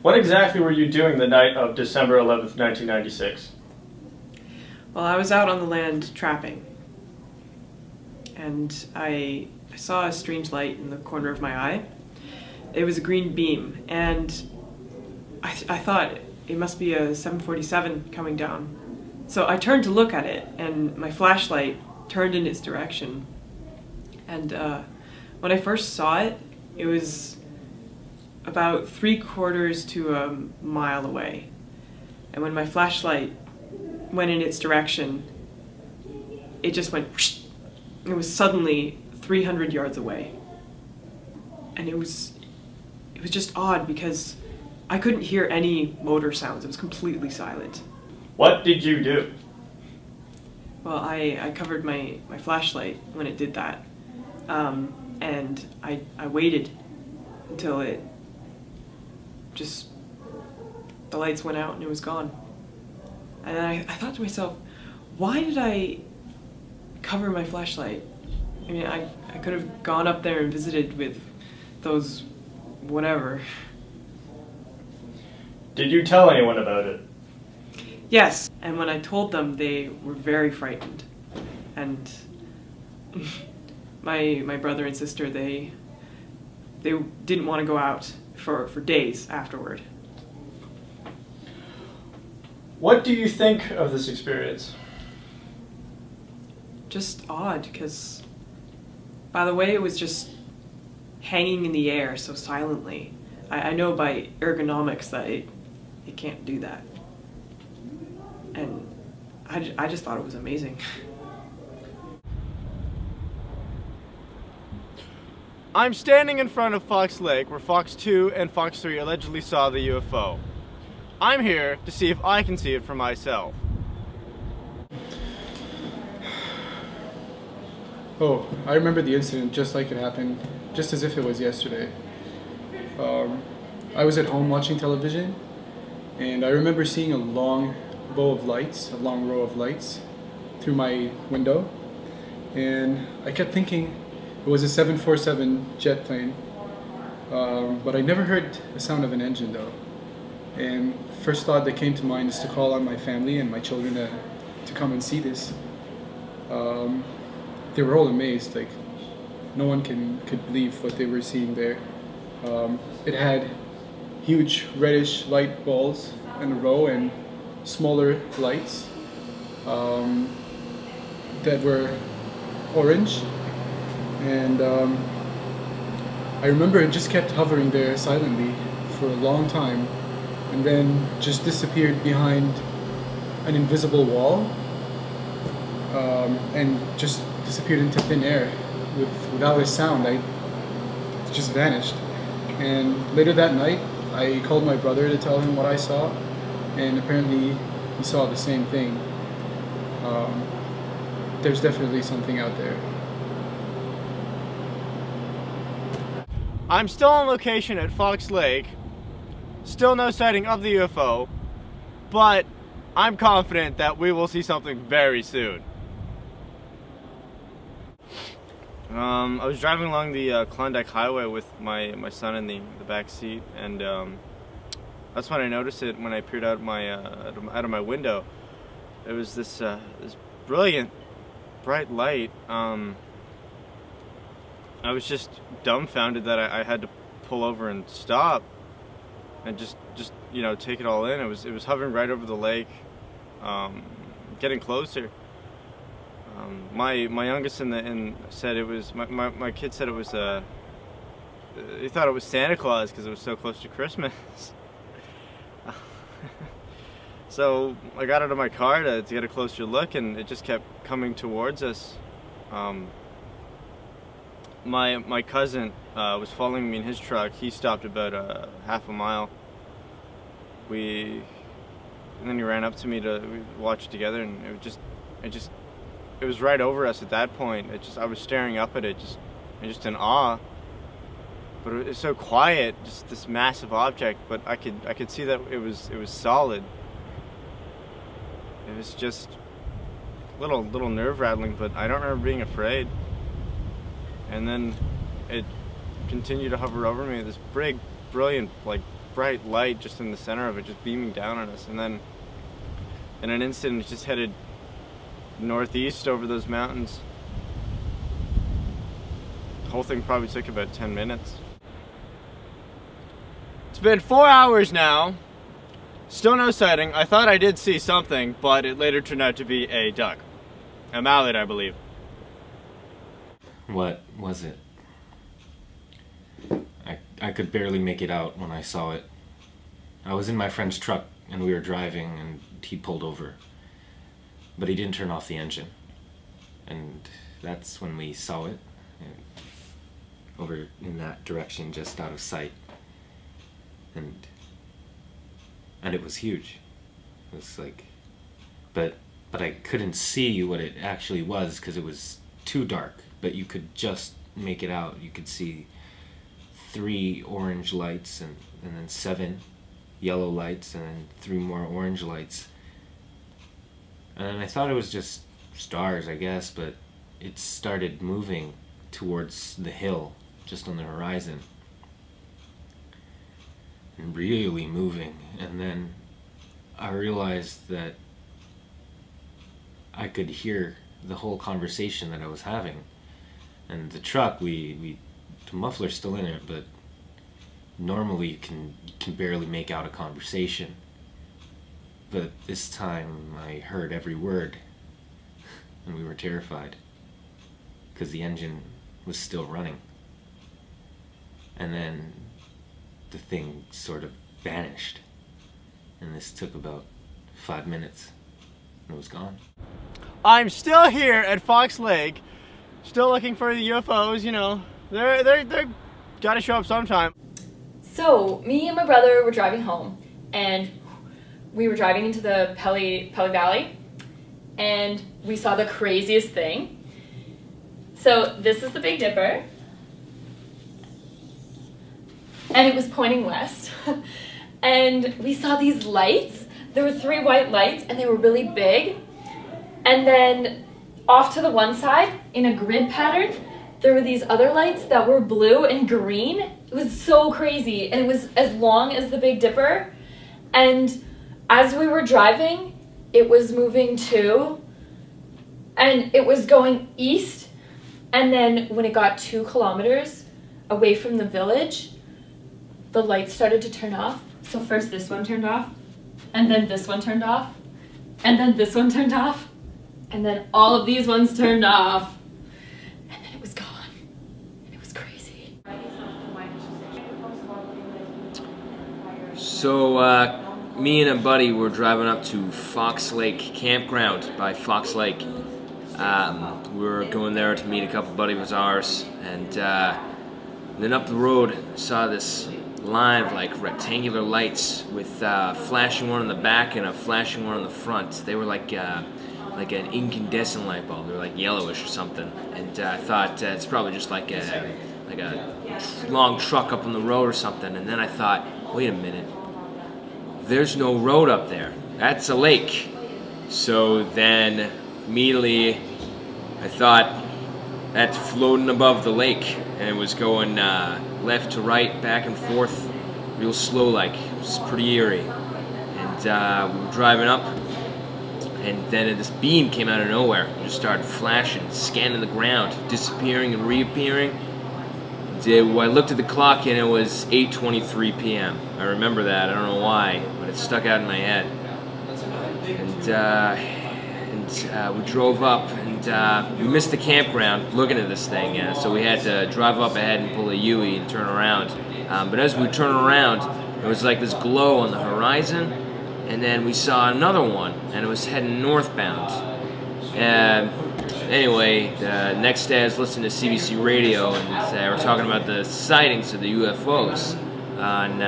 What exactly were you doing the night of December 11th, 1996? Well, I was out on the land trapping, and I saw a strange light in the corner of my eye. It was a green beam, and I thought it must be a 747 coming down. So I turned to look at it, and my flashlight turned in its direction. And when I first saw it, it was about 3/4 to a mile away. And when my flashlight went in its direction, it just went whoosh. It was suddenly 300 yards away. And it was just odd because I couldn't hear any motor sounds. It was completely silent. What did you do? Well, I covered my flashlight when it did that. And I waited until it just, the lights went out and it was gone. And then I thought to myself, why did I cover my flashlight? I mean, I could have gone up there and visited with those whatever. Did you tell anyone about it? Yes, and when I told them, they were very frightened. And my brother and sister, they didn't want to go out for days afterward. What do you think of this experience? Just odd, because by the way it was just hanging in the air so silently, I know by ergonomics that it can't do that. And I just thought it was amazing. I'm standing in front of Fox Lake, where Fox 2 and Fox 3 allegedly saw the UFO. I'm here to see if I can see it for myself. Oh, I remember the incident just like it happened, just as if it was yesterday. I was at home watching television, and I remember seeing a long row of lights through my window, and I kept thinking it was a 747 jet plane, but I never heard the sound of an engine though. And first thought that came to mind is to call on my family and my children to come and see this. They were all amazed, like no one could believe what they were seeing there. It had huge reddish light balls in a row and smaller lights that were orange. And I remember it just kept hovering there silently for a long time, and then just disappeared behind an invisible wall, and just disappeared into thin air without a sound. It just vanished. And later that night, I called my brother to tell him what I saw, and apparently he saw the same thing. There's definitely something out there. I'm still on location at Fox Lake. Still no sighting of the UFO, but I'm confident that we will see something very soon. I was driving along the Klondike Highway with my son in the back seat, and that's when I noticed it. When I peered out of my window, it was this brilliant, bright light. I was just dumbfounded that I had to pull over and stop and just take it all in. It was hovering right over the lake, getting closer. My youngest said it was my kid said it was he thought it was Santa Claus because it was so close to Christmas. So I got out of my car to get a closer look, and it just kept coming towards us. My cousin was following me in his truck. He stopped about half a mile. And then he ran up to me to watch it together, and it was right over us at that point. I was staring up at it, just in awe. But it was so quiet, just this massive object. But I could see that it was solid. It was just a little nerve-rattling, but I don't remember being afraid. And then it continued to hover over me, this brilliant, like, bright light just in the center of it, just beaming down on us. And then in an instant, it just headed northeast over those mountains. The whole thing probably took about 10 minutes. It's been 4 hours now. Still no sighting. I thought I did see something, but it later turned out to be a duck. A mallard, I believe. What was it? I could barely make it out when I saw it. I was in my friend's truck and we were driving and he pulled over. But he didn't turn off the engine. And that's when we saw it. Over in that direction, just out of sight. And it was huge. It was like, but I couldn't see what it actually was because it was too dark. But you could just make it out. You could see 3 orange lights and then 7 yellow lights and then 3 more orange lights. And I thought it was just stars, I guess, but it started moving towards the hill just on the horizon. And really moving. And then I realized that I could hear the whole conversation that I was having. And the truck, the muffler's still in it, but normally you can barely make out a conversation. But this time I heard every word, and we were terrified, because the engine was still running. And then the thing sort of vanished, and this took about 5 minutes, and it was gone. I'm still here at Fox Lake, still looking for the UFOs, you know. They're gotta show up sometime. So, me and my brother were driving home, and we were driving into the Pelly Valley, and we saw the craziest thing. So, this is the Big Dipper, and it was pointing west, and we saw these lights. There were 3 white lights, and they were really big, and then off to the one side, in a grid pattern, there were these other lights that were blue and green. It was so crazy, and it was as long as the Big Dipper. And as we were driving, it was moving too, and it was going east. And then when it got 2 kilometers away from the village, the lights started to turn off. So first this one turned off, and then this one turned off, and then this one turned off, and then all of these ones turned off. And then it was gone. And it was crazy. So, me and a buddy were driving up to Fox Lake Campground by Fox Lake. We were going there to meet a couple buddies of ours, and then up the road saw this line of like rectangular lights with flashing one on the back and a flashing one on the front. They were like an incandescent light bulb. They were like yellowish or something. And I thought it's probably just like a long truck up on the road or something. And then I thought, wait a minute, there's no road up there. That's a lake. So then immediately I thought that's floating above the lake, and it was going left to right, back and forth, real slow like. It was pretty eerie. And we were driving up, and then this beam came out of nowhere and just started flashing, scanning the ground, disappearing and reappearing. And I looked at the clock and it was 8:23 p.m. I remember that. I don't know why, but it stuck out in my head. And we drove up, and we missed the campground looking at this thing, so we had to drive up ahead and pull a U-E and turn around. But as we turned around, there was like this glow on the horizon, and then we saw another one, and it was heading northbound. Anyway, the next day I was listening to CBC radio, and they were talking about the sightings of the UFOs. And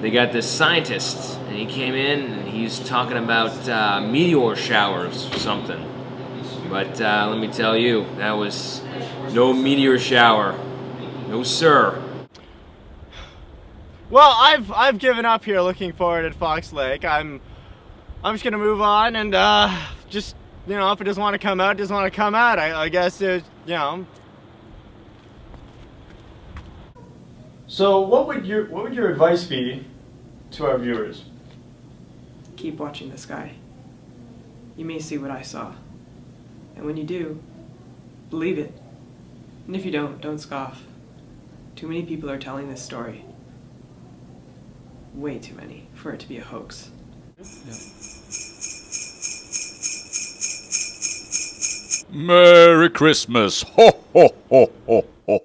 they got this scientist, and he came in, and he was talking about meteor showers or something. But let me tell you, that was no meteor shower. No, sir. Well, I've given up here looking for it at Fox Lake. I'm just gonna move on and just, you know, if it doesn't want to come out, it doesn't want to come out. I guess it, you know. So what would your advice be to our viewers? Keep watching the sky. You may see what I saw. And when you do, believe it. And if you don't scoff. Too many people are telling this story. Way too many for it to be a hoax. Merry Christmas! Ho, ho, ho, ho, ho.